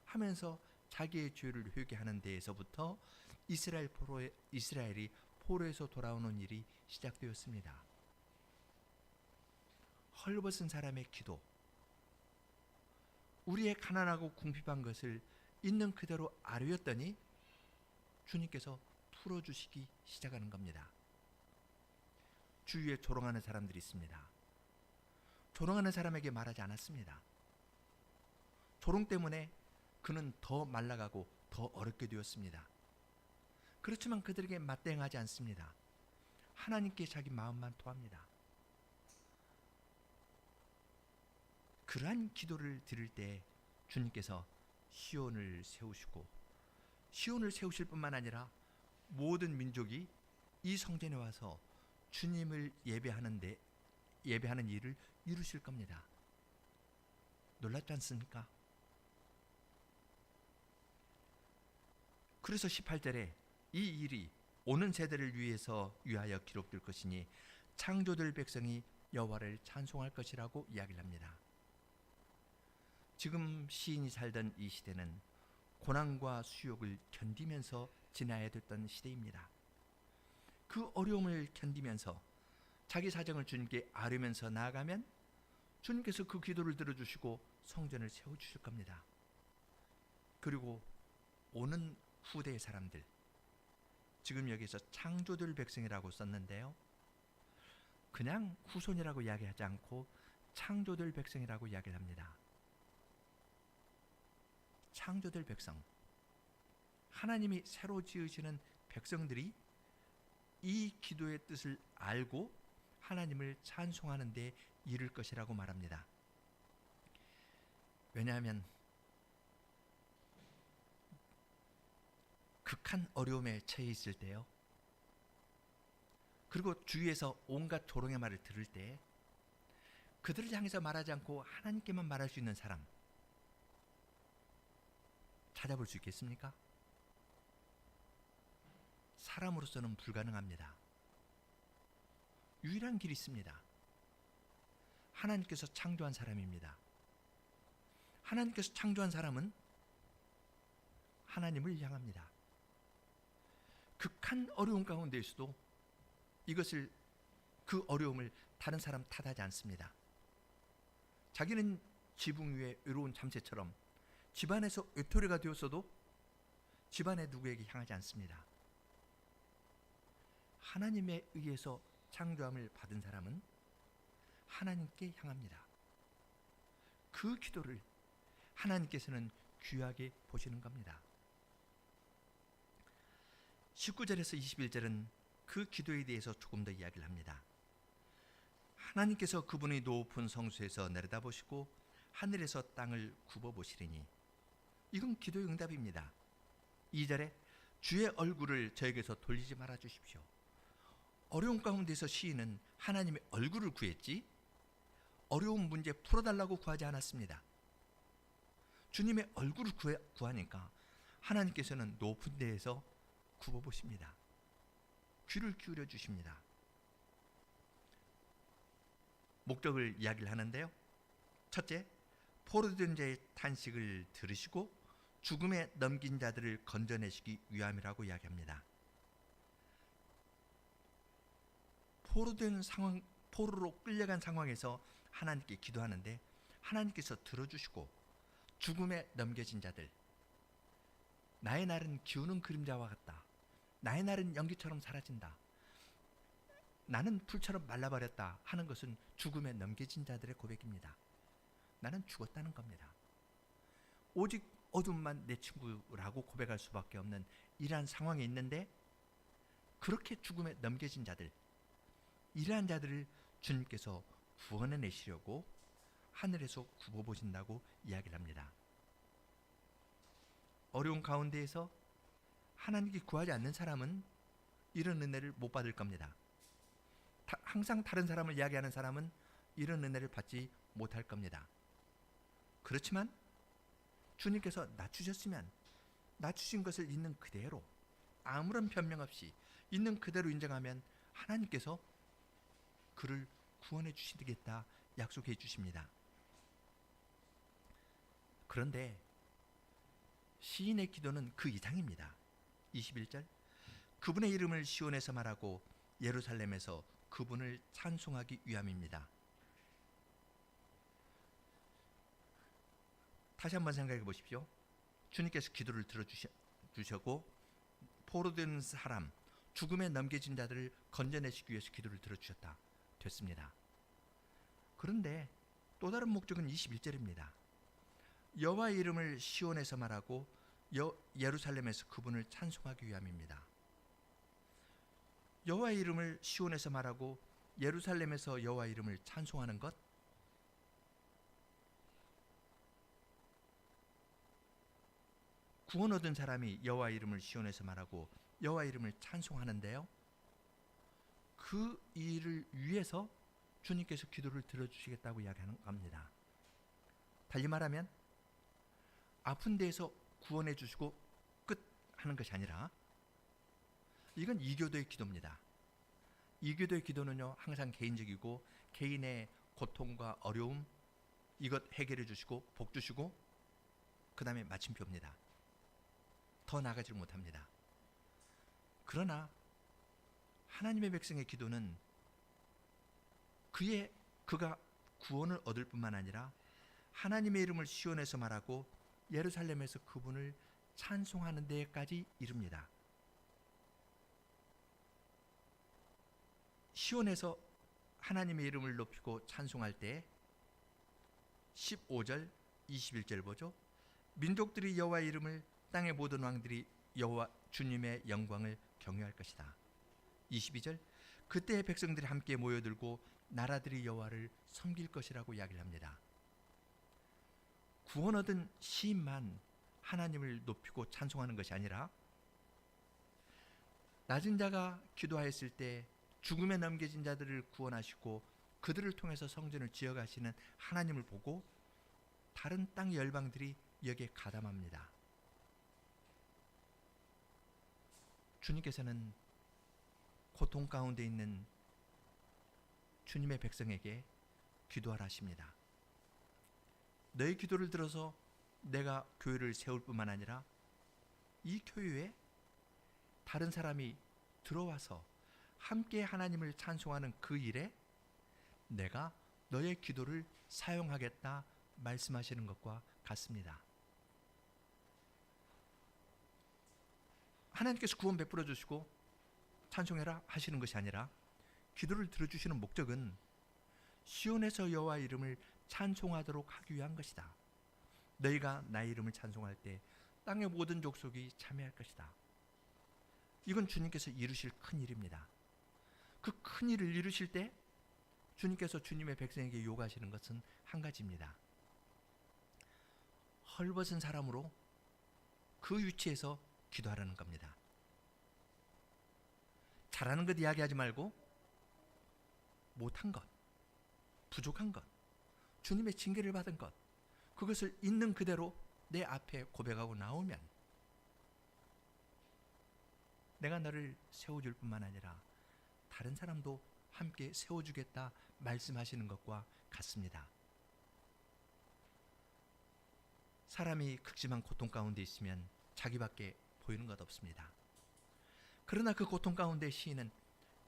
하면서 자기의 죄를 회개하는 데에서부터 이스라엘이 포로에서 돌아오는 일이 시작되었습니다. 헐벗은 사람의 기도, 우리의 가난하고 궁핍한 것을 있는 그대로 아뢰었더니 주님께서 풀어주시기 시작하는 겁니다. 주위에 조롱하는 사람들이 있습니다. 조롱하는 사람에게 말하지 않았습니다. 조롱 때문에 그는 더 말라가고 더 어렵게 되었습니다. 그렇지만 그들에게 맞대응하지 않습니다. 하나님께 자기 마음만 토합니다. 그러한 기도를 드릴 때 주님께서 시온을 세우시고 시온을 세우실 뿐만 아니라 모든 민족이 이 성전에 와서 주님을 예배하는 일을 이루실 겁니다. 놀랍지 않습니까? 그래서 18절에 이 일이 오는 세대를 위하여 기록될 것이니 창조될 백성이 여호와를 찬송할 것이라고 이야기를 합니다. 지금 시인이 살던 이 시대는 고난과 수욕을 견디면서 지나야 됐던 시대입니다. 그 어려움을 견디면서 자기 사정을 주님께 아뢰면서 나아가면 주님께서 그 기도를 들어주시고 성전을 세워주실 겁니다. 그리고 오는 후대의 사람들, 지금 여기서 창조될 백성이라고 썼는데요, 그냥 후손이라고 이야기하지 않고 창조될 백성이라고 이야기를 합니다. 창조될 백성, 하나님이 새로 지으시는 백성들이 이 기도의 뜻을 알고 하나님을 찬송하는 데 이를 것이라고 말합니다. 왜냐하면 극한 어려움에 처해 있을 때요, 그리고 주위에서 온갖 조롱의 말을 들을 때 그들을 향해서 말하지 않고 하나님께만 말할 수 있는 사람 찾아볼 수 있겠습니까? 사람으로서는 불가능합니다. 유일한 길이 있습니다. 하나님께서 창조한 사람입니다. 하나님께서 창조한 사람은 하나님을 향합니다. 극한 어려움 가운데에서도 그 어려움을 다른 사람 탓하지 않습니다. 자기는 지붕 위에 외로운 잠새처럼 집안에서 외톨이가 되었어도 집안의 누구에게 향하지 않습니다. 하나님에 의해서 창조함을 받은 사람은 하나님께 향합니다. 그 기도를 하나님께서는 귀하게 보시는 겁니다. 19절에서 21절은 그 기도에 대해서 조금 더 이야기를 합니다. 하나님께서 그분의 높은 성수에서 내려다보시고 하늘에서 땅을 굽어보시리니, 이건 기도의 응답입니다. 2절에 주의 얼굴을 저에게서 돌리지 말아 주십시오. 어려운 가운데서 시인은 하나님의 얼굴을 구했지 어려운 문제 풀어달라고 구하지 않았습니다. 주님의 얼굴을 구하니까 하나님께서는 높은 데에서 굽어보십니다. 귀를 기울여 주십니다. 목적을 이야기를 하는데요, 첫째, 포로된 자의 탄식을 들으시고 죽음에 넘긴 자들을 건져내시기 위함이라고 이야기합니다. 포로로 끌려간 상황에서 하나님께 기도하는데 하나님께서 들어주시고 죽음에 넘겨진 자들, 나의 날은 기우는 그림자와 같다. 나의 날은 연기처럼 사라진다. 나는 풀처럼 말라버렸다 하는 것은 죽음에 넘겨진 자들의 고백입니다. 나는 죽었다는 겁니다. 오직 어둠만 내 친구라고 고백할 수밖에 없는 이러한 상황에 있는데, 그렇게 죽음에 넘겨진 자들, 이러한 자들을 주님께서 구원해내시려고 하늘에서 굽어보신다고 이야기를 합니다. 어려운 가운데에서 하나님께 구하지 않는 사람은 이런 은혜를 못 받을 겁니다. 항상 다른 사람을 이야기하는 사람은 이런 은혜를 받지 못할 겁니다. 그렇지만 주님께서 낮추셨으면 낮추신 것을 있는 그대로, 아무런 변명 없이 있는 그대로 인정하면 하나님께서 그를 구원해 주시겠다 약속해 주십니다. 그런데 시인의 기도는 그 이상입니다. 21절, 그분의 이름을 시온에서 말하고 예루살렘에서 그분을 찬송하기 위함입니다. 다시 한번 생각해 보십시오. 주님께서 기도를 들어주셨고 포로된 사람, 죽음에 넘겨진 자들을 건져내시기 위해서 기도를 들어주셨다. 됐습니다. 그런데 또 다른 목적은 21절입니다. 여호와의 이름을 시온에서 말하고 예루살렘에서 그분을 찬송하기 위함입니다. 여호와의 이름을 시온에서 말하고 예루살렘에서 여호와의 이름을 찬송하는 것, 구원 얻은 사람이 여호와의 이름을 시온에서 말하고 여호와의 이름을 찬송하는데요, 그 일을 위해서 주님께서 기도를 들어주시겠다고 이야기하는 겁니다. 달리 말하면 아픈 데에서 구원해 주시고 끝 하는 것이 아니라, 이건 이교도의 기도입니다. 이교도의 기도는요, 항상 개인적이고 개인의 고통과 어려움, 이것 해결해 주시고 복 주시고 그 다음에 마침표입니다. 더 나가지 못합니다. 그러나 하나님의 백성의 기도는 그가 구원을 얻을 뿐만 아니라 하나님의 이름을 시온에서 말하고 예루살렘에서 그분을 찬송하는 데까지 이릅니다. 시온에서 하나님의 이름을 높이고 찬송할 때 15절, 21절 보죠. 민족들이 여호와의 이름을, 땅의 모든 왕들이 여호와 주님의 영광을 경외할 것이다. 22절, 그때의 백성들이 함께 모여들고 나라들이 여호와를 섬길 것이라고 이야기를 합니다. 구원 얻은 시인만 하나님을 높이고 찬송하는 것이 아니라, 낮은 자가 기도하였을 때 죽음에 넘겨진 자들을 구원하시고 그들을 통해서 성전을 지어가시는 하나님을 보고 다른 땅 열방들이 여기에 가담합니다. 주님께서는 고통 가운데 있는 주님의 백성에게 기도하라 하십니다. 너의 기도를 들어서 내가 교회를 세울 뿐만 아니라 이 교회에 다른 사람이 들어와서 함께 하나님을 찬송하는 그 일에 내가 너의 기도를 사용하겠다 말씀하시는 것과 같습니다. 하나님께서 구원 베풀어 주시고 찬송해라 하시는 것이 아니라, 기도를 들어주시는 목적은 시온에서 여호와의 이름을 찬송하도록 하기 위한 것이다. 너희가 나의 이름을 찬송할 때 땅의 모든 족속이 참여할 것이다. 이건 주님께서 이루실 큰 일입니다. 그 큰 일을 이루실 때 주님께서 주님의 백성에게 요구하시는 것은 한 가지입니다. 헐벗은 사람으로 그 위치에서 기도하라는 겁니다. 잘하는 것 이야기하지 말고 못한 것, 부족한 것, 주님의 징계를 받은 것, 그것을 있는 그대로 내 앞에 고백하고 나오면 내가 너를 세워줄 뿐만 아니라 다른 사람도 함께 세워주겠다 말씀하시는 것과 같습니다. 사람이 극심한 고통 가운데 있으면 자기밖에 보이는 것 없습니다. 그러나 그 고통 가운데 시인은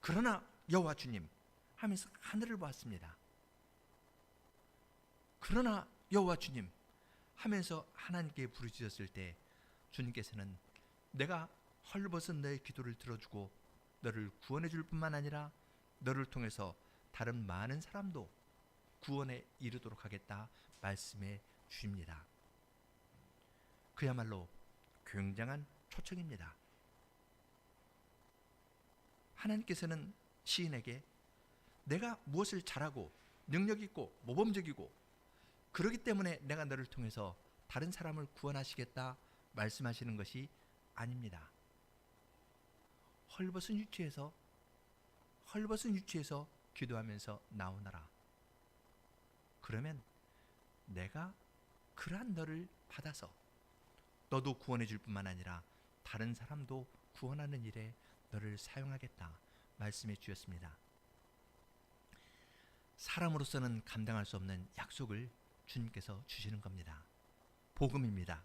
그러나 여호와 주님 하면서 하늘을 보았습니다. 그러나 여호와 주님 하면서 하나님께 부르짖었을 때 주님께서는 내가 헐벗은 너의 기도를 들어주고 너를 구원해 줄 뿐만 아니라 너를 통해서 다른 많은 사람도 구원에 이르도록 하겠다 말씀해 주십니다. 그야말로 굉장한 초청입니다. 하나님께서는 시인에게 내가 무엇을 잘하고 능력 있고 모범적이고 그러기 때문에 내가 너를 통해서 다른 사람을 구원하시겠다 말씀하시는 것이 아닙니다. 헐벗은 유치에서 기도하면서 나오너라. 그러면 내가 그러한 너를 받아서 너도 구원해 줄 뿐만 아니라 다른 사람도 구원하는 일에 너를 사용하겠다 말씀해 주셨습니다. 사람으로서는 감당할 수 없는 약속을 주님께서 주시는 겁니다. 복음입니다.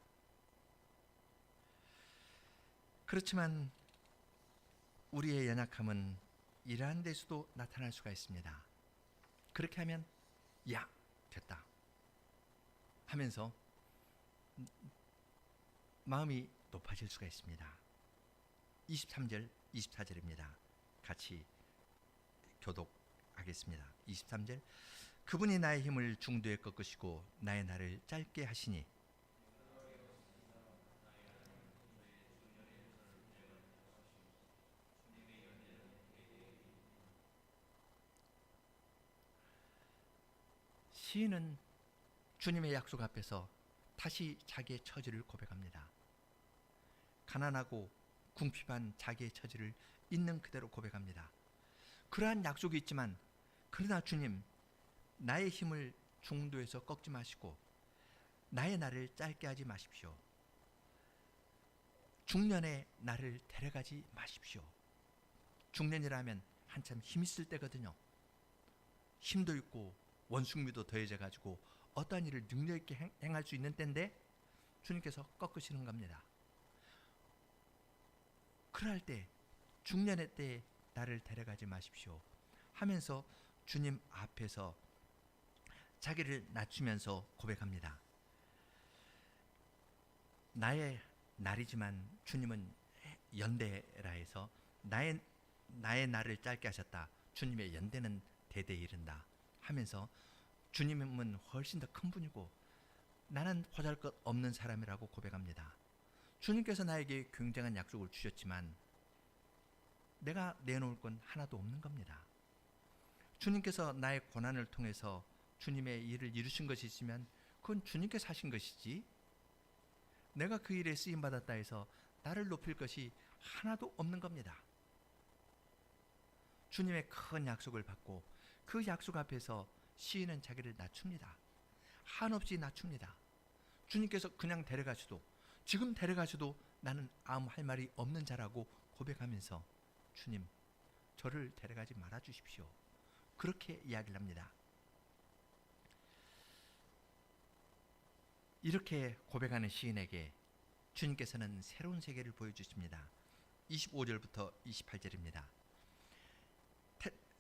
그렇지만 우리의 연약함은 이러한 데서도 나타날 수가 있습니다. 그렇게 하면 야 됐다 하면서 마음이 높아질 수가 있습니다. 23절 24절입니다. 같이 교독하겠습니다. 23절 그분이 나의 힘을 중도에 꺾으시고 나의 날을 짧게 하시니 시인은 주님의 약속 앞에서 다시 자기의 처지를 고백합니다. 가난하고 궁핍한 자기의 처지를 있는 그대로 고백합니다. 그러한 약속이 있지만 그러나 주님 나의 힘을 중도에서 꺾지 마시고 나의 날을 짧게 하지 마십시오. 중년에 나를 데려가지 마십시오. 중년이라면 한참 힘 있을 때거든요. 힘도 있고 원숭미도 더해져 가지고 어떠한 일을 능력 있게 행할 수 있는 때인데 주님께서 꺾으시는 겁니다. 그럴 때 중년의 때에 나를 데려가지 마십시오 하면서 주님 앞에서 자기를 낮추면서 고백합니다. 나의 날이지만 주님은 연대라 해서 나의 날을 짧게 하셨다. 주님의 연대는 대대에 이른다 하면서 주님은 훨씬 더 큰 분이고 나는 보잘것없는 사람이라고 고백합니다. 주님께서 나에게 굉장한 약속을 주셨지만 내가 내놓을 건 하나도 없는 겁니다. 주님께서 나의 고난을 통해서 주님의 일을 이루신 것이 있으면 그건 주님께서 하신 것이지 내가 그 일에 쓰임받았다 해서 나를 높일 것이 하나도 없는 겁니다. 주님의 큰 약속을 받고 그 약속 앞에서 시인은 자기를 낮춥니다. 한없이 낮춥니다. 주님께서 그냥 데려가셔도 지금 데려가셔도 나는 아무 할 말이 없는 자라고 고백하면서 주님 저를 데려가지 말아 주십시오. 그렇게 이야기를 합니다. 이렇게 고백하는 시인에게 주님께서는 새로운 세계를 보여주십니다. 25절부터 28절입니다.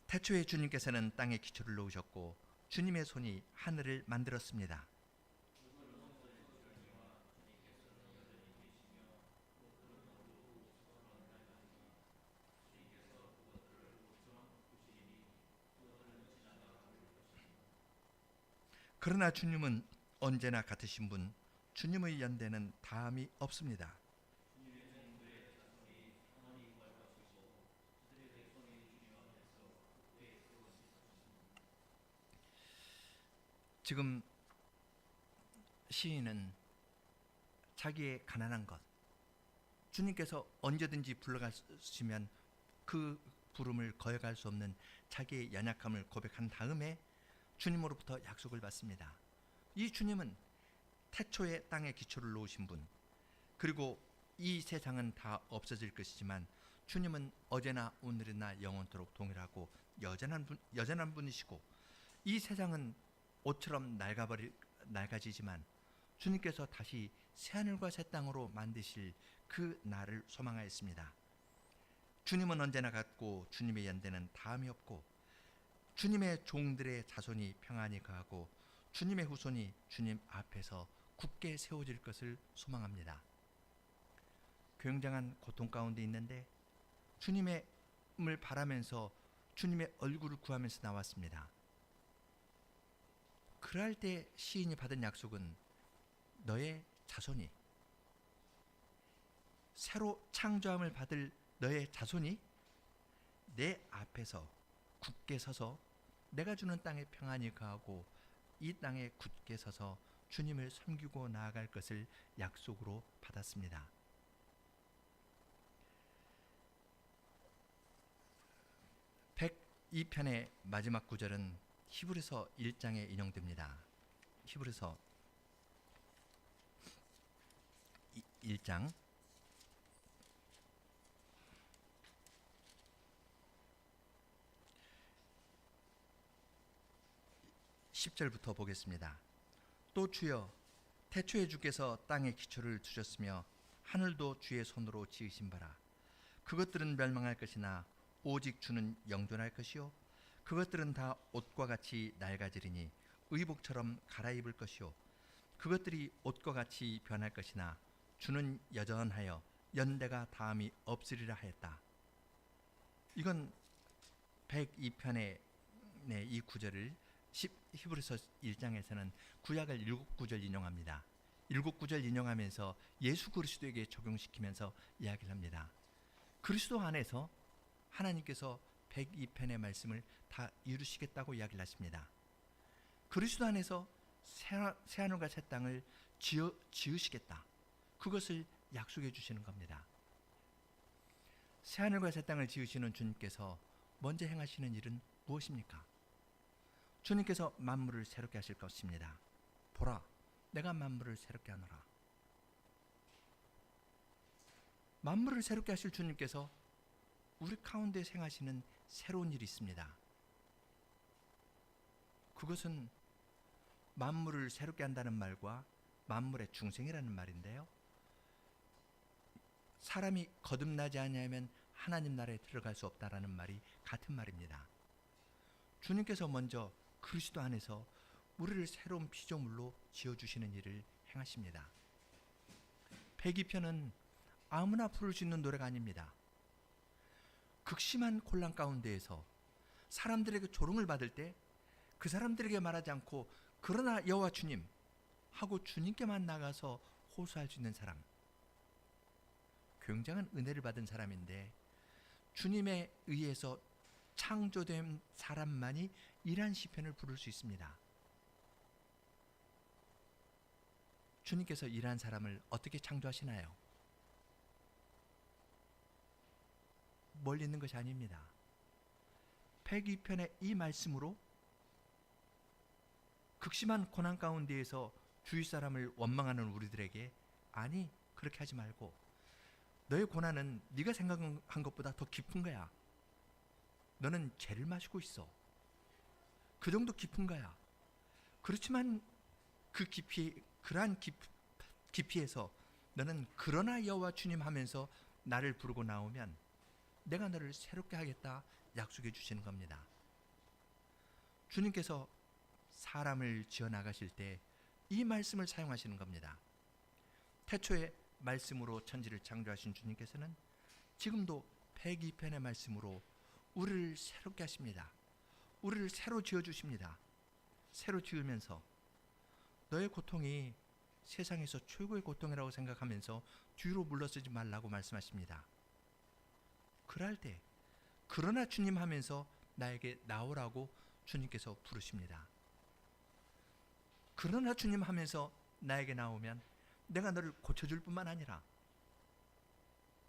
태초에 주님께서는 땅에 기초를 놓으셨고 주님의 손이 하늘을 만들었습니다. 그러나 주님은 언제나 같으신 분, 주님의 연대는 다함이 없습니다. 지금 시인은 자기의 가난한 것, 주님께서 언제든지 불러가시면 그 부름을 거역할 수 없는 자기의 연약함을 고백한 다음에 주님으로부터 약속을 받습니다. 이 주님은 태초에 땅에 기초를 놓으신 분, 그리고 이 세상은 다 없어질 것이지만 주님은 어제나 오늘이나 영원토록 동일하고 여전한 분이시고 이 세상은 옷처럼 낡아지지만 주님께서 다시 새하늘과 새 땅으로 만드실 그 날을 소망하였습니다. 주님은 언제나 같고 주님의 연대는 다함이 없고 주님의 종들의 자손이 평안히 거하고 주님의 후손이 주님 앞에서 굳게 세워질 것을 소망합니다. 굉장한 고통 가운데 있는데 주님을 바라면서 주님의 얼굴을 구하면서 나왔습니다. 그럴 때 시인이 받은 약속은 너의 자손이, 새로 창조함을 받을 너의 자손이 내 앞에서 굳게 서서 내가 주는 땅에 평안히 거하고 이 땅에 굳게 서서 주님을 섬기고 나아갈 것을 약속으로 받았습니다. 102편의 마지막 구절은 히브리서 1장에 인용됩니다. 히브리서 1장 10절부터 보겠습니다. 또 주여, 태초에 주께서 땅의 기초를 두셨으며 하늘도 주의 손으로 지으신 바라. 그것들은 멸망할 것이나 오직 주는 영존할 것이요 그것들은 다 옷과 같이 낡아지리니 의복처럼 갈아입을 것이요 그것들이 옷과 같이 변할 것이나 주는 여전하여 연대가 다함이 없으리라 하였다. 이건 102편의 이 구절을 히브리서 1장에서는 구약을 7구절 인용합니다. 7구절 인용하면서 예수 그리스도에게 적용시키면서 이야기를 합니다. 그리스도 안에서 하나님께서 102편의 말씀을 다 이루시겠다고 이야기를 하십니다. 그리스도 안에서 새하늘과 새 땅을 지으시겠다. 그것을 약속해 주시는 겁니다. 새하늘과 새 땅을 지으시는 주님께서 먼저 행하시는 일은 무엇입니까? 주님께서 만물을 새롭게 하실 것입니다. 보라, 내가 만물을 새롭게 하노라. 만물을 새롭게 하실 주님께서 우리 가운데 행하시는 새로운 일이 있습니다. 그것은 만물을 새롭게 한다는 말과 만물의 중생이라는 말인데요. 사람이 거듭나지 않으면 하나님 나라에 들어갈 수 없다라는 말이 같은 말입니다. 주님께서 먼저 그리스도 안에서 우리를 새로운 피조물로 지어주시는 일을 행하십니다. 102편은 아무나 부를 수 있는 노래가 아닙니다. 극심한 곤란 가운데에서 사람들에게 조롱을 받을 때 그 사람들에게 말하지 않고 그러나 여호와 주님 하고 주님께만 나가서 호소할 수 있는 사람, 굉장한 은혜를 받은 사람인데 주님에 의해서 창조된 사람만이 이러한 시편을 부를 수 있습니다. 주님께서 이러한 사람을 어떻게 창조하시나요? 멀리 있는 것이 아닙니다. 102편의 이 말씀으로 극심한 고난 가운데에서 주위 사람을 원망하는 우리들에게 아니, 그렇게 하지 말고 너의 고난은 네가 생각한 것보다 더 깊은 거야. 너는 죄를 마시고 있어. 그 정도 깊은 거야. 그렇지만 그 그러한 깊이에서 너는 그러나 여호와 주님 하면서 나를 부르고 나오면 내가 너를 새롭게 하겠다 약속해 주시는 겁니다. 주님께서 사람을 지어 나가실 때 이 말씀을 사용하시는 겁니다. 태초에 말씀으로 천지를 창조하신 주님께서는 지금도 102편의 말씀으로 우리를 새롭게 하십니다. 우리를 새로 지어주십니다. 새로 지으면서 너의 고통이 세상에서 최고의 고통이라고 생각하면서 뒤로 물러서지 말라고 말씀하십니다. 그럴 때 그러나 주님 하면서 나에게 나오라고 주님께서 부르십니다. 그러나 주님 하면서 나에게 나오면 내가 너를 고쳐줄 뿐만 아니라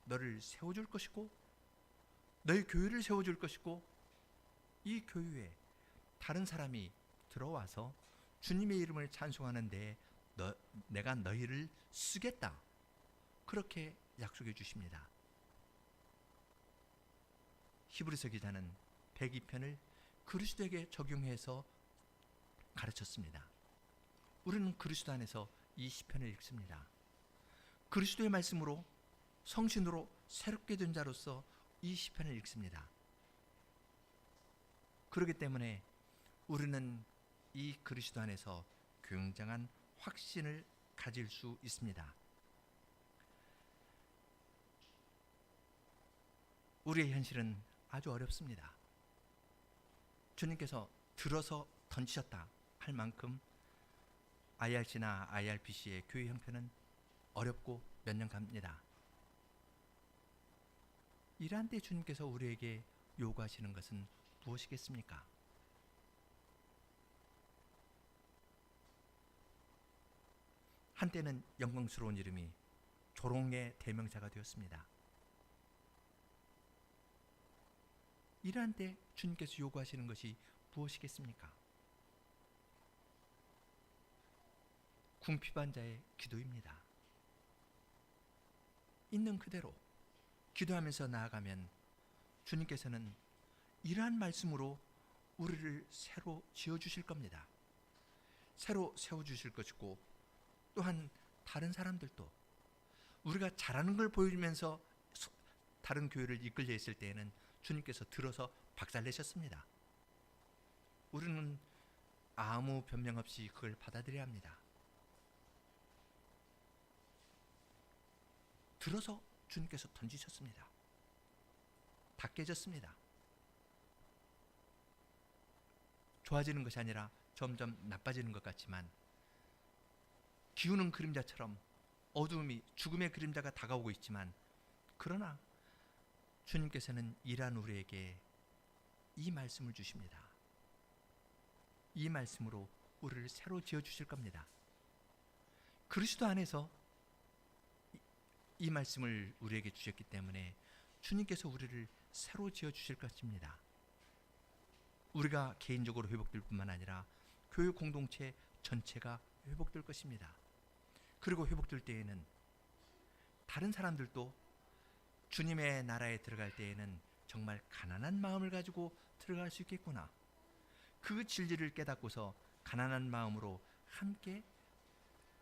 너를 세워줄 것이고 너의 교회를 세워줄 것이고 이 교회에 다른 사람이 들어와서 주님의 이름을 찬송하는데 내가 너희를 쓰겠다 그렇게 약속해 주십니다. 히브리서 기자는 102편을 그리스도에게 적용해서 가르쳤습니다. 우리는 그리스도 안에서 이 시편을 읽습니다. 그리스도의 말씀으로 성신으로 새롭게 된 자로서 이 시편을 읽습니다. 그렇기 때문에 우리는 이 그리스도 안에서 굉장한 확신을 가질 수 있습니다. 우리의 현실은 아주 어렵습니다. 주님께서 들어서 던지셨다 할 만큼 IRC나 IRPC의 교회 형편은 어렵고 몇 년 갑니다. 이러한 때 주님께서 우리에게 요구하시는 것은 무엇이겠습니까? 한때는 영광스러운 이름이 조롱의 대명사가 되었습니다. 이러한 때 주님께서 요구하시는 것이 무엇이겠습니까? 궁핍한 자의 기도입니다. 있는 그대로 기도하면서 나아가면 주님께서는 이러한 말씀으로 우리를 새로 지어주실 겁니다. 새로 세워주실 것이고, 또한 다른 사람들도 우리가 잘하는 걸 보여주면서 다른 교회를 이끌려 있을 때에는 주님께서 들어서 박살내셨습니다. 우리는 아무 변명 없이 그걸 받아들여야 합니다. 들어서 주님께서 던지셨습니다. 다 깨졌습니다. 좋아지는 것이 아니라 점점 나빠지는 것 같지만, 기우는 그림자처럼 어두움이, 죽음의 그림자가 다가오고 있지만, 그러나 주님께서는 이러한 우리에게 이 말씀을 주십니다. 이 말씀으로 우리를 새로 지어주실 겁니다. 그리스도 안에서 이 말씀을 우리에게 주셨기 때문에 주님께서 우리를 새로 지어주실 것입니다. 우리가 개인적으로 회복될 뿐만 아니라 교회 공동체 전체가 회복될 것입니다. 그리고 회복될 때에는 다른 사람들도 주님의 나라에 들어갈 때에는 정말 가난한 마음을 가지고 들어갈 수 있겠구나, 그 진리를 깨닫고서 가난한 마음으로 함께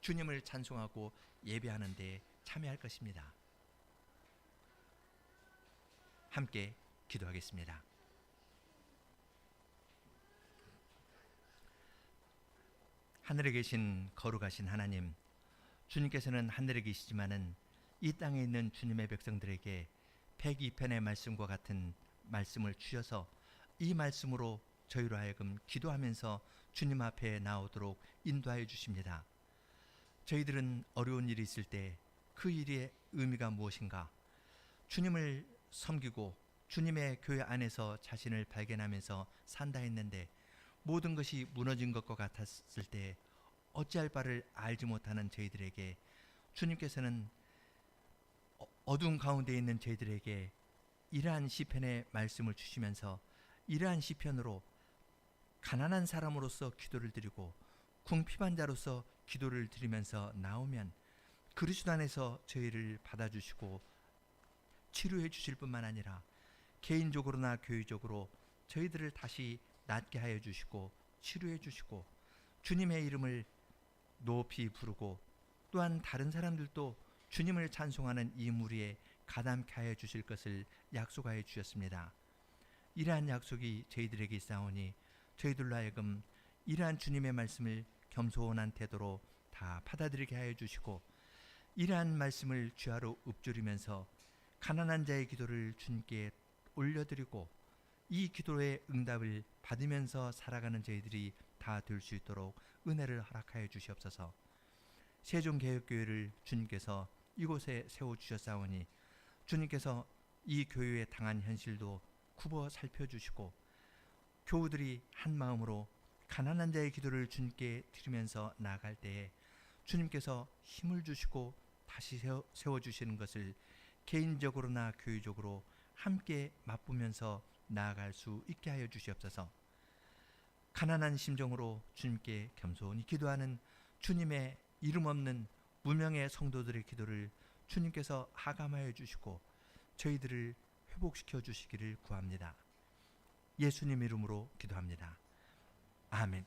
주님을 찬송하고 예배하는 데 참여할 것입니다. 함께 기도하겠습니다. 하늘에 계신 거룩하신 하나님, 주님께서는 하늘에 계시지만은 이 땅에 있는 주님의 백성들에게 102편의 말씀과 같은 말씀을 주셔서 이 말씀으로 저희로 하여금 기도하면서 주님 앞에 나오도록 인도하여 주십니다. 저희들은 어려운 일이 있을 때 그 일의 의미가 무엇인가, 주님을 섬기고 주님의 교회 안에서 자신을 발견하면서 산다 했는데 모든 것이 무너진 것과 같았을 때 어찌할 바를 알지 못하는 저희들에게 주님께서는 어두운 가운데 있는 저희들에게 이러한 시편의 말씀을 주시면서 이러한 시편으로 가난한 사람으로서 기도를 드리고 궁핍한 자로서 기도를 드리면서 나오면 그리스도 안에서 저희를 받아주시고 치료해 주실 뿐만 아니라 개인적으로나 교회적으로 저희들을 다시 낫게 하여 주시고 치료해 주시고 주님의 이름을 높이 부르고 또한 다른 사람들도 주님을 찬송하는 이 무리에 가담케 하여 주실 것을 약속하여 주셨습니다. 이러한 약속이 저희들에게 있사오니 저희들로 하여금 이러한 주님의 말씀을 겸손한 태도로 다 받아들이게 하여 주시고, 이러한 말씀을 주하로 읊조리면서 가난한 자의 기도를 주님께 올려드리고 이 기도의 응답을 받으면서 살아가는 저희들이 다 될 수 있도록 은혜를 허락하여 주시옵소서. 세종개혁교회를 주님께서 이곳에 세워주셨사오니 주님께서 이 교회에 당한 현실도 굽어 살펴주시고 교우들이 한 마음으로 가난한 자의 기도를 주님께 드리면서 나아갈 때에 주님께서 힘을 주시고 다시 세워주시는 것을 개인적으로나 교회적으로 함께 맛보면서 나아갈 수 있게 하여 주시옵소서. 가난한 심정으로 주님께 겸손히 기도하는 주님의 이름 없는 무명의 성도들의 기도를 주님께서 하감하여 주시고 저희들을 회복시켜 주시기를 구합니다. 예수님 이름으로 기도합니다. 아멘.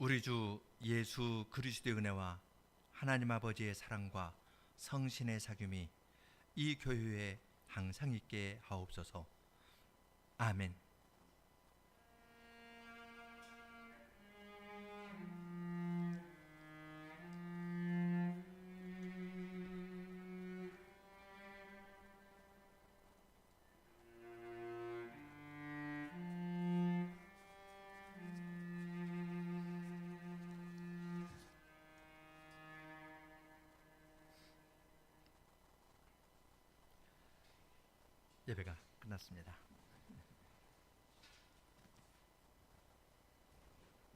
우리 주 예수 그리스도의 은혜와 하나님 아버지의 사랑과 성신의 사귐이 이 교회에 항상 있게 하옵소서. 아멘. 예배가 끝났습니다.